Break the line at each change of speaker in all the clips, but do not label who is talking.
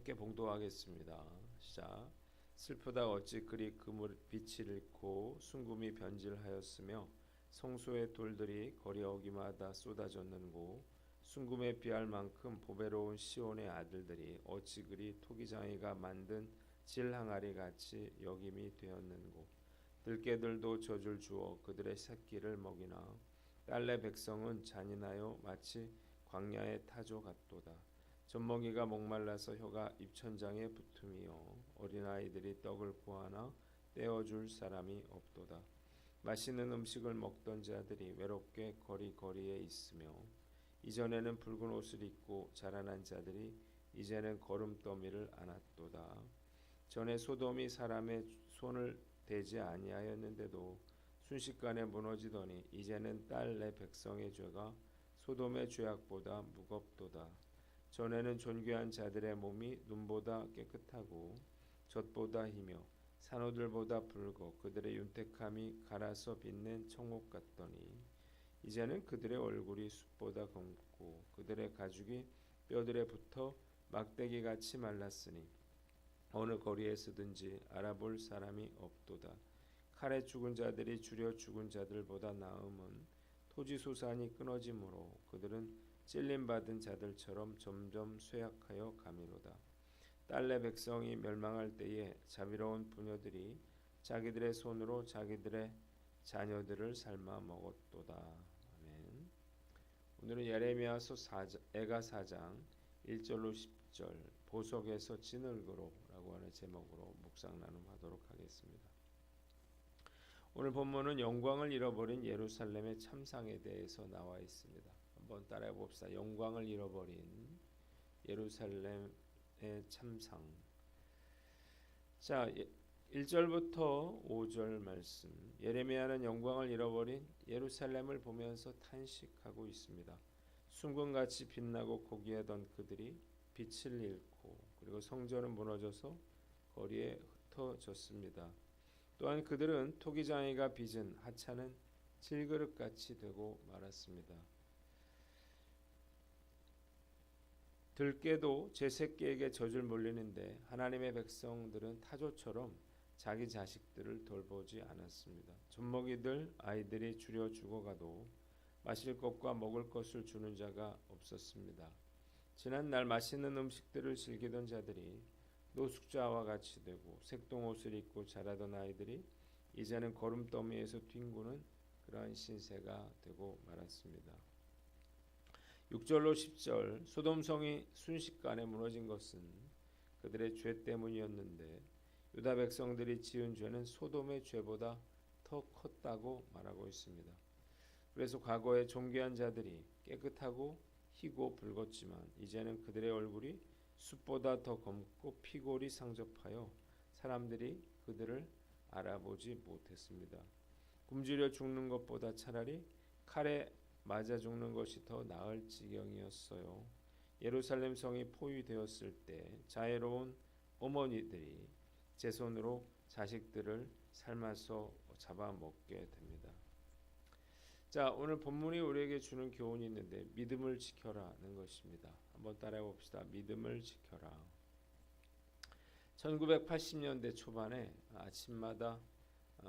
함께 봉독하겠습니다. 시작. 슬프다 어찌 그리 그물 빛을 잃고 순금이 변질하였으며 성소의 돌들이 거리 어기마다 쏟아졌는고 순금에 비할 만큼 보배로운 시온의 아들들이 어찌 그리 토기장이가 만든 질항아리 같이 여김이 되었는고 들깨들도 젖을 주어 그들의 새끼를 먹이나 딸내 백성은 잔인하여 마치 광야의 타조 같도다. 젖먹이가 목말라서 혀가 입천장에 붙음이요 어린아이들이 떡을 구하나 떼어줄 사람이 없도다. 맛있는 음식을 먹던 자들이 외롭게 거리거리에 있으며 이전에는 붉은 옷을 입고 자라난 자들이 이제는 거름더미를 안았도다. 전에 소돔이 사람의 손을 대지 아니하였는데도 순식간에 무너지더니 이제는 딸 내 백성의 죄가 소돔의 죄악보다 무겁도다. 전에는 존귀한 자들의 몸이 눈보다 깨끗하고 젖보다 희며 산호들보다 붉어 그들의 윤택함이 갈아서 빛낸 청옥 같더니 이제는 그들의 얼굴이 숯보다 검고 그들의 가죽이 뼈들에 붙어 막대기같이 말랐으니 어느 거리에서든지 알아볼 사람이 없도다. 칼에 죽은 자들이 줄여 죽은 자들보다 나음은 토지소산이 끊어지므로 그들은 찔림받은 자들처럼 점점 쇠약하여 가미로다. 딸내 백성이 멸망할 때에 자비로운 부녀들이 자기들의 손으로 자기들의 자녀들을 삶아 먹었도다. 아멘. 오늘은 예레미야서 애가 4장 1절로 10절 보석에서 진흙으로라고 하는 제목으로 묵상 나눔하도록 하겠습니다. 오늘 본문은 영광을 잃어버린 예루살렘의 참상에 대해서 나와 있습니다. 한번 따라해 봅시다. 영광을 잃어버린 예루살렘의 참상. 자, 1절부터 5절 말씀. 예레미야는 영광을 잃어버린 예루살렘을 보면서 탄식하고 있습니다. 순금같이 빛나고 고귀하던 그들이 빛을 잃고 그리고 성전은 무너져서 거리에 흩어졌습니다. 또한 그들은 토기장이가 빚은 하찮은 질그릇같이 되고 말았습니다. 들깨도 제 새끼에게 젖을 물리는데 하나님의 백성들은 타조처럼 자기 자식들을 돌보지 않았습니다. 젖먹이들 아이들이 줄여 죽어가도 마실 것과 먹을 것을 주는 자가 없었습니다. 지난날 맛있는 음식들을 즐기던 자들이 노숙자와 같이 되고 색동옷을 입고 자라던 아이들이 이제는 거름더미에서 뒹구는 그러한 신세가 되고 말았습니다. 6절로 10절 소돔성이 순식간에 무너진 것은 그들의 죄 때문이었는데 유다 백성들이 지은 죄는 소돔의 죄보다 더 컸다고 말하고 있습니다. 그래서 과거에 존귀한 자들이 깨끗하고 희고 붉었지만 이제는 그들의 얼굴이 숯보다 더 검고 피골이 상접하여 사람들이 그들을 알아보지 못했습니다. 굶주려 죽는 것보다 차라리 칼에 맞아 죽는 것이 더 나을 지경이었어요. 예루살렘 성이 포위되었을 때 자애로운 어머니들이 제 손으로 자식들을 삶아서 잡아먹게 됩니다. 자, 오늘 본문이 우리에게 주는 교훈이 있는데 믿음을 지켜라는 것입니다. 한번 따라해 봅시다. 믿음을 지켜라. 1980년대 초반에 아침마다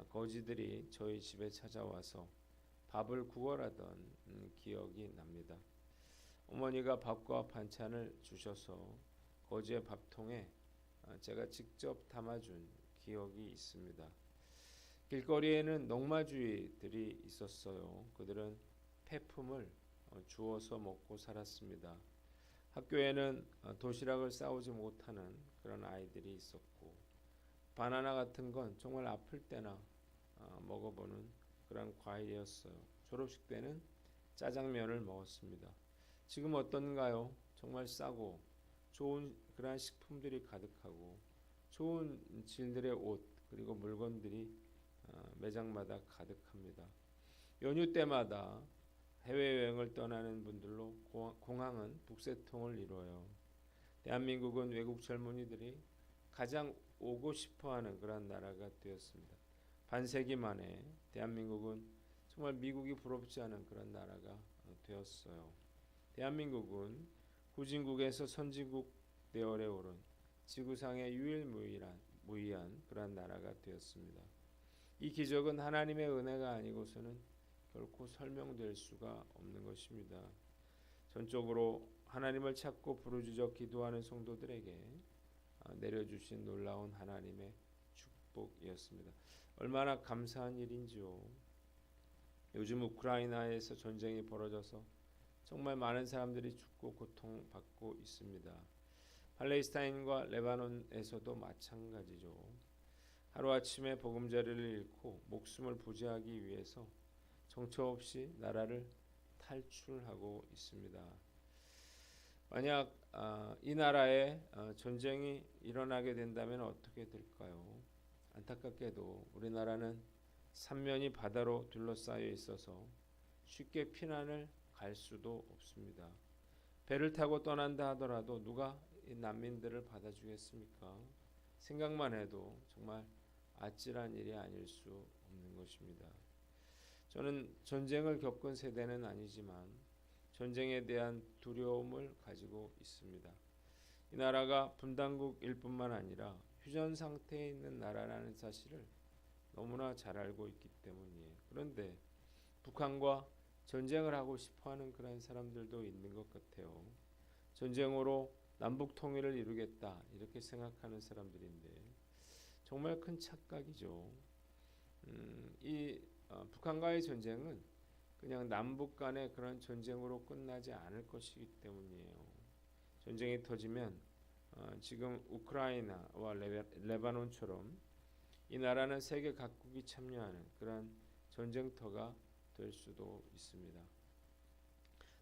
거지들이 저희 집에 찾아와서 밥을 구걸하던 기억이 납니다. 어머니가 밥과 반찬을 주셔서 거지의 밥통에 제가 직접 담아준 기억이 있습니다. 길거리에는 농마주의들이 있었어요. 그들은 폐품을 주워서 먹고 살았습니다. 학교에는 도시락을 싸오지 못하는 그런 아이들이 있었고 바나나 같은 건 정말 아플 때나 먹어보는 그런 과일이었어요. 졸업식 때는 짜장면을 먹었습니다. 지금 어떤가요? 정말 싸고 좋은 그러한 식품들이 가득하고 좋은 질들의 옷 그리고 물건들이 매장마다 가득합니다. 연휴 때마다 해외여행을 떠나는 분들로 공항은 북새통을 이루어요. 대한민국은 외국 젊은이들이 가장 오고 싶어하는 그런 나라가 되었습니다. 반세기 만에 대한민국은 정말 미국이 부럽지 않은 그런 나라가 되었어요. 대한민국은 후진국에서 선진국 대열에 오른 지구상의 유일무이한 그러한 나라가 되었습니다. 이 기적은 하나님의 은혜가 아니고서는 결코 설명될 수가 없는 것입니다. 전적으로 하나님을 찾고 부르짖어 기도하는 성도들에게 내려주신 놀라운 하나님의 축복이었습니다. 얼마나 감사한 일인지요. 요즘 우크라이나에서 전쟁이 벌어져서 정말 많은 사람들이 죽고 고통받고 있습니다. 팔레스타인과 레바논에서도 마찬가지죠. 하루아침에 보금자리를 잃고 목숨을 부지하기 위해서 정처 없이 나라를 탈출하고 있습니다. 만약 이 나라에 전쟁이 일어나게 된다면 어떻게 될까요? 안타깝게도 우리나라는 삼면이 바다로 둘러싸여 있어서 쉽게 피난을 갈 수도 없습니다. 배를 타고 떠난다 하더라도 누가 이 난민들을 받아주겠습니까? 생각만 해도 정말 아찔한 일이 아닐 수 없는 것입니다. 저는 전쟁을 겪은 세대는 아니지만 전쟁에 대한 두려움을 가지고 있습니다. 이 나라가 분단국일 뿐만 아니라 휴전 상태에 있는 나라라는 사실을 너무나 잘 알고 있기 때문이에요. 그런데 북한과 전쟁을 하고 싶어하는 그런 사람들도 있는 것 같아요. 전쟁으로 남북 통일을 이루겠다 이렇게 생각하는 사람들인데 정말 큰 착각이죠. 북한과의 전쟁은 그냥 남북 간의 그런 전쟁으로 끝나지 않을 것이기 때문이에요. 전쟁이 터지면 지금 우크라이나와 레바논처럼 이 나라는 세계 각국이 참여하는 그런 전쟁터가 될 수도 있습니다.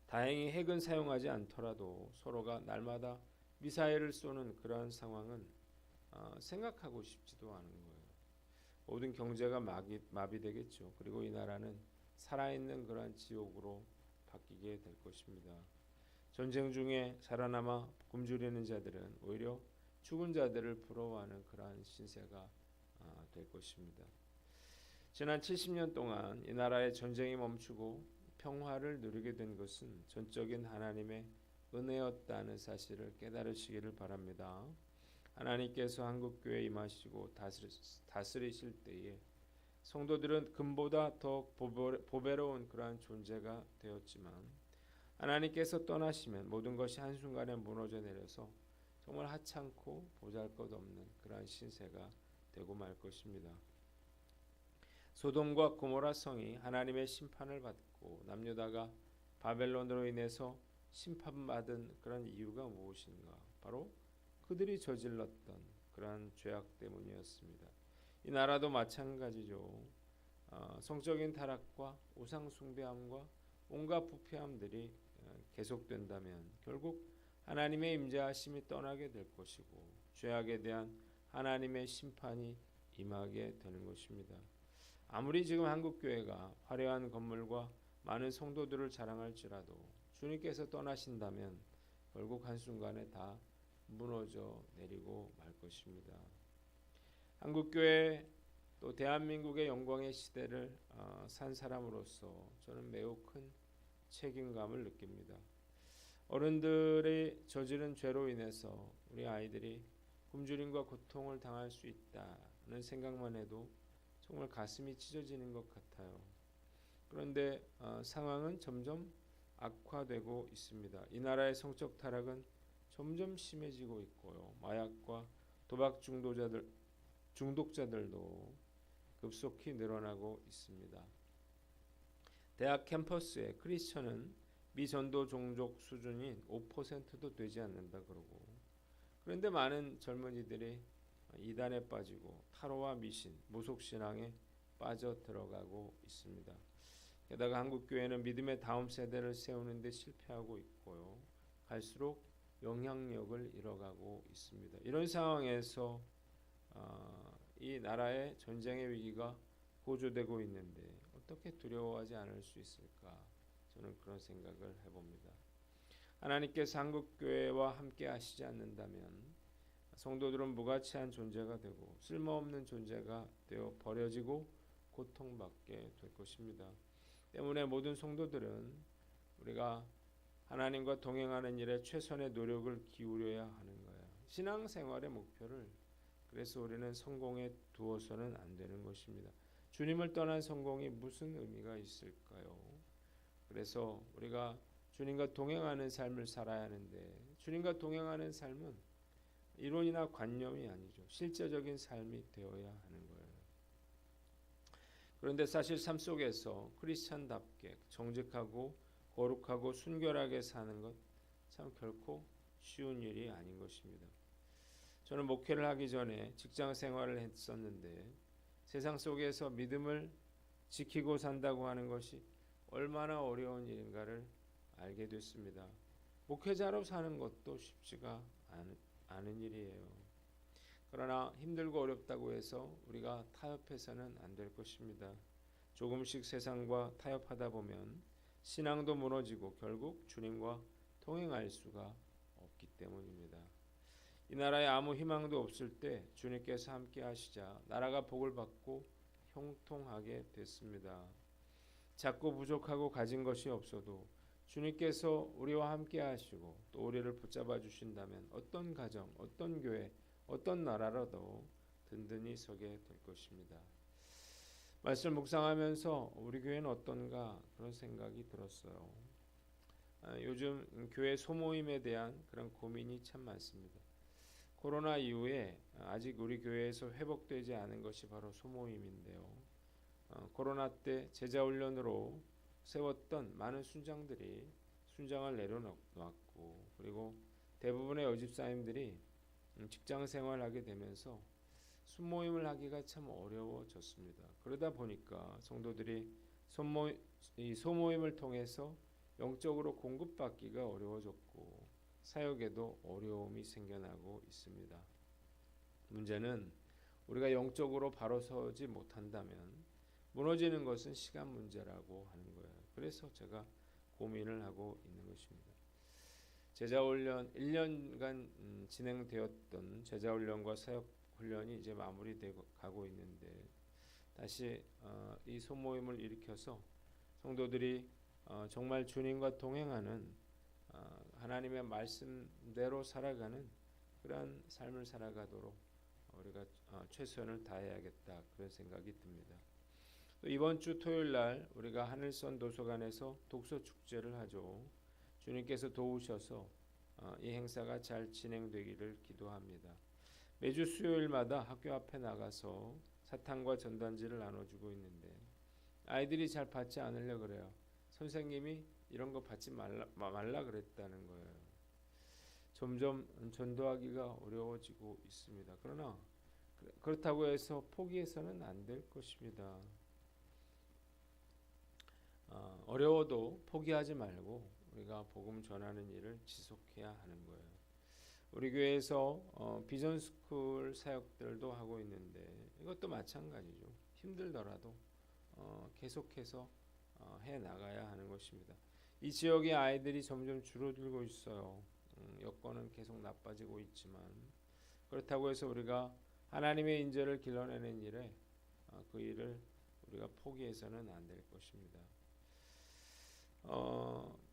다행히 핵은 사용하지 않더라도 서로가 날마다 미사일을 쏘는 그러한 상황은 생각하고 싶지도 않은 거예요. 모든 경제가 마비되겠죠. 그리고 이 나라는 살아있는 그러한 지옥으로 바뀌게 될 것입니다. 전쟁 중에 살아남아 굶주리는 자들은 오히려 죽은 자들을 부러워하는 그러한 신세가 될 것입니다. 지난 70년 동안 이 나라의 전쟁이 멈추고 평화를 누리게 된 것은 전적인 하나님의 은혜였다는 사실을 깨달으시기를 바랍니다. 하나님께서 한국교회에 임하시고 다스리실 때에 성도들은 금보다 더 보배로운 그러한 존재가 되었지만 하나님께서 떠나시면 모든 것이 한순간에 무너져 내려서 정말 하찮고 보잘것없는 그러한 신세가 되고 말 것입니다. 소돔과 고모라 성이 하나님의 심판을 받고 남유다가 바벨론으로 인해서 심판받은 그런 이유가 무엇인가? 바로 그들이 저질렀던 그러한 죄악 때문이었습니다. 이 나라도 마찬가지죠. 성적인 타락과 우상 숭배함과 온갖 부패함들이 계속된다면 결국 하나님의 임재하심이 떠나게 될 것이고 죄악에 대한 하나님의 심판이 임하게 되는 것입니다. 아무리 지금 한국교회가 화려한 건물과 많은 성도들을 자랑할지라도 주님께서 떠나신다면 결국 한순간에 다 무너져 내리고 말 것입니다. 한국교회 또 대한민국의 영광의 시대를 산 사람으로서 저는 매우 큰 책임감을 느낍니다. 어른들이 저지른 죄로 인해서 우리 아이들이 굶주림과 고통을 당할 수 있다는 생각만 해도 정말 가슴이 찢어지는 것 같아요. 그런데 상황은 점점 악화되고 있습니다. 이 나라의 성적 타락은 점점 심해지고 있고요. 마약과 도박 중독자들도 급속히 늘어나고 있습니다. 대학 캠퍼스에 크리스천은 미전도 종족 수준인 5%도 되지 않는다 그러고 그런데 많은 젊은이들이 이단에 빠지고 타로와 미신, 무속신앙에 빠져 들어가고 있습니다. 게다가 한국교회는 믿음의 다음 세대를 세우는 데 실패하고 있고요. 갈수록 영향력을 잃어가고 있습니다. 이런 상황에서 이 나라의 전쟁의 위기가 고조되고 있는데 어떻게 두려워하지 않을 수 있을까? 저는 그런 생각을 해봅니다. 하나님께서 한국교회와 함께 하시지 않는다면 성도들은 무가치한 존재가 되고 쓸모없는 존재가 되어 버려지고 고통받게 될 것입니다. 때문에 모든 성도들은 우리가 하나님과 동행하는 일에 최선의 노력을 기울여야 하는 거예요. 신앙생활의 목표를 그래서 우리는 성공에 두어서는 안 되는 것입니다. 주님을 떠난 성공이 무슨 의미가 있을까요? 그래서 우리가 주님과 동행하는 삶을 살아야 하는데 주님과 동행하는 삶은 이론이나 관념이 아니죠. 실제적인 삶이 되어야 하는 거예요. 그런데 사실 삶 속에서 크리스찬답게 정직하고 거룩하고 순결하게 사는 것 참 결코 쉬운 일이 아닌 것입니다. 저는 목회를 하기 전에 직장 생활을 했었는데 세상 속에서 믿음을 지키고 산다고 하는 것이 얼마나 어려운 일인가를 알게 됐습니다. 목회자로 사는 것도 쉽지가 않은 일이에요. 그러나 힘들고 어렵다고 해서 우리가 타협해서는 안 될 것입니다. 조금씩 세상과 타협하다 보면 신앙도 무너지고 결국 주님과 통행할 수가 없기 때문입니다. 이 나라에 아무 희망도 없을 때 주님께서 함께 하시자 나라가 복을 받고 형통하게 됐습니다. 작고 부족하고 가진 것이 없어도 주님께서 우리와 함께 하시고 또 우리를 붙잡아 주신다면 어떤 가정, 어떤 교회, 어떤 나라라도 든든히 서게 될 것입니다. 말씀 묵상하면서 우리 교회는 어떤가 그런 생각이 들었어요. 요즘 교회 소모임에 대한 그런 고민이 참 많습니다. 코로나 이후에 아직 우리 교회에서 회복되지 않은 것이 바로 소모임인데요. 코로나 때 제자훈련으로 세웠던 많은 순장들이 순장을 내려놓았고 그리고 대부분의 여집사님들이 직장 생활하게 되면서 순모임을 하기가 참 어려워졌습니다. 그러다 보니까 성도들이 소모임을 통해서 영적으로 공급받기가 어려워졌고 사역에도 어려움이 생겨나고 있습니다. 문제는 우리가 영적으로 바로 서지 못한다면 무너지는 것은 시간 문제라고 하는 거예요. 그래서 제가 고민을 하고 있는 것입니다. 제자훈련 1년간 진행되었던 제자훈련과 사역훈련이 이제 마무리되고 가고 있는데 다시 이 소모임을 일으켜서 성도들이 정말 주님과 동행하는 하나님의 말씀대로 살아가는 그러한 삶을 살아가도록 우리가 최선을 다해야겠다 그런 생각이 듭니다. 또 이번 주 토요일 날 우리가 하늘선 도서관에서 독서 축제를 하죠. 주님께서 도우셔서 이 행사가 잘 진행되기를 기도합니다. 매주 수요일마다 학교 앞에 나가서 사탕과 전단지를 나눠주고 있는데 아이들이 잘 받지 않으려 그래요. 선생님이 이런 거 받지 말라 그랬다는 거예요. 점점 전도하기가 어려워지고 있습니다. 그러나 그렇다고 해서 포기해서는 안 될 것입니다. 어려워도 포기하지 말고 우리가 복음 전하는 일을 지속해야 하는 거예요. 우리 교회에서 비전 스쿨 사역들도 하고 있는데 이것도 마찬가지죠. 힘들더라도 계속해서 해 나가야 하는 것입니다. 이 지역의 아이들이 점점 줄어들고 있어요. 여건은 계속 나빠지고 있지만 그렇다고 해서 우리가 하나님의 인재를 길러내는 일에 그 일을 우리가 포기해서는 안 될 것입니다.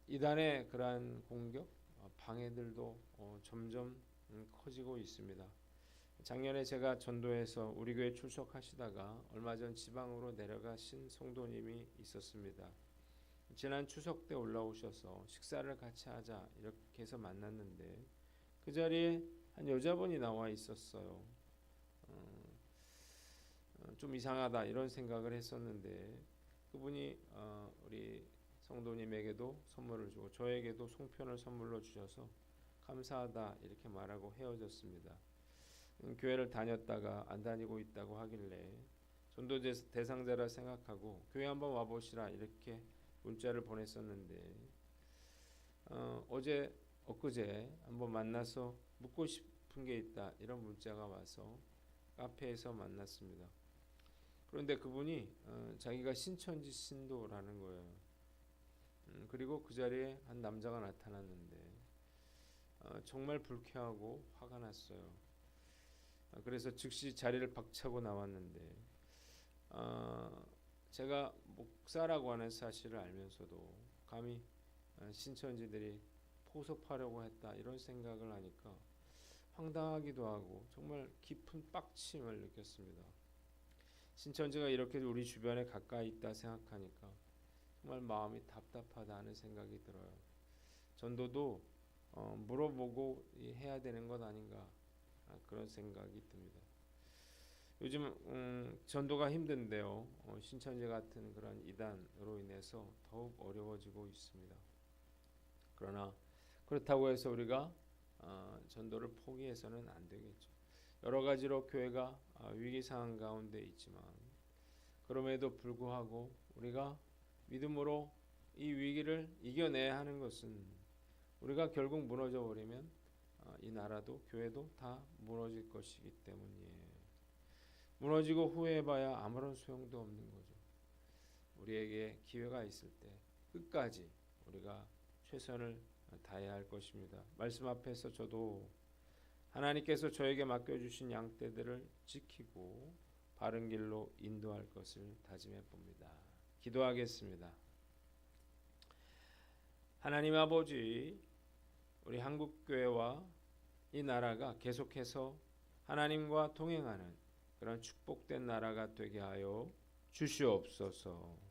이단의 그러한 공격, 방해들도 점점 커지고 있습니다. 작년에 제가 전도해서 우리 교회 출석하시다가 얼마 전 지방으로 내려가신 성도님이 있었습니다. 지난 추석 때 올라오셔서 식사를 같이 하자 이렇게 해서 만났는데 그 자리에 한 여자분이 나와 있었어요. 좀 이상하다 이런 생각을 했었는데 그분이 우리 성도님에게도 선물을 주고 저에게도 송편을 선물로 주셔서 감사하다 이렇게 말하고 헤어졌습니다. 교회를 다녔다가 안 다니고 있다고 하길래 전도 대상자라 생각하고 교회 한번 와보시라 이렇게 문자를 보냈었는데 어제 엊그제 한번 만나서 묻고 싶은 게 있다 이런 문자가 와서 카페에서 만났습니다. 그런데 그분이 자기가 신천지 신도라는 거예요. 그리고 그 자리에 한 남자가 나타났는데 정말 불쾌하고 화가 났어요. 그래서 즉시 자리를 박차고 나왔는데 제가 목사라고 하는 사실을 알면서도 감히 신천지들이 포섭하려고 했다 이런 생각을 하니까 황당하기도 하고 정말 깊은 빡침을 느꼈습니다. 신천지가 이렇게 우리 주변에 가까이 있다 생각하니까 정말 마음이 답답하다는 생각이 들어요. 전도도 물어보고 해야 되는 것 아닌가, 그런 생각이 듭니다. 요즘 전도가 힘든데요. 신천지 같은 그런 이단으로 인해서 더욱 어려워지고 있습니다. 그러나 그렇다고 해서 우리가 전도를 포기해서는 안 되겠죠. 여러 가지로 교회가 위기 상황 가운데 있지만 그럼에도 불구하고 우리가 믿음으로 이 위기를 이겨내야 하는 것은, 우리가 결국 무너져 버리면 이 나라도 교회도 다 무너질 것이기 때문이에요. 무너지고 후회해봐야 아무런 소용도 없는 거죠. 우리에게 기회가 있을 때 끝까지 우리가 최선을 다해야 할 것입니다. 말씀 앞에서 저도 하나님께서 저에게 맡겨주신 양떼들을 지키고 바른 길로 인도할 것을 다짐해 봅니다. 기도하겠습니다. 하나님 아버지, 우리 한국교회와 이 나라가 계속해서 하나님과 동행하는 그런 축복된 나라가 되게 하여 주시옵소서.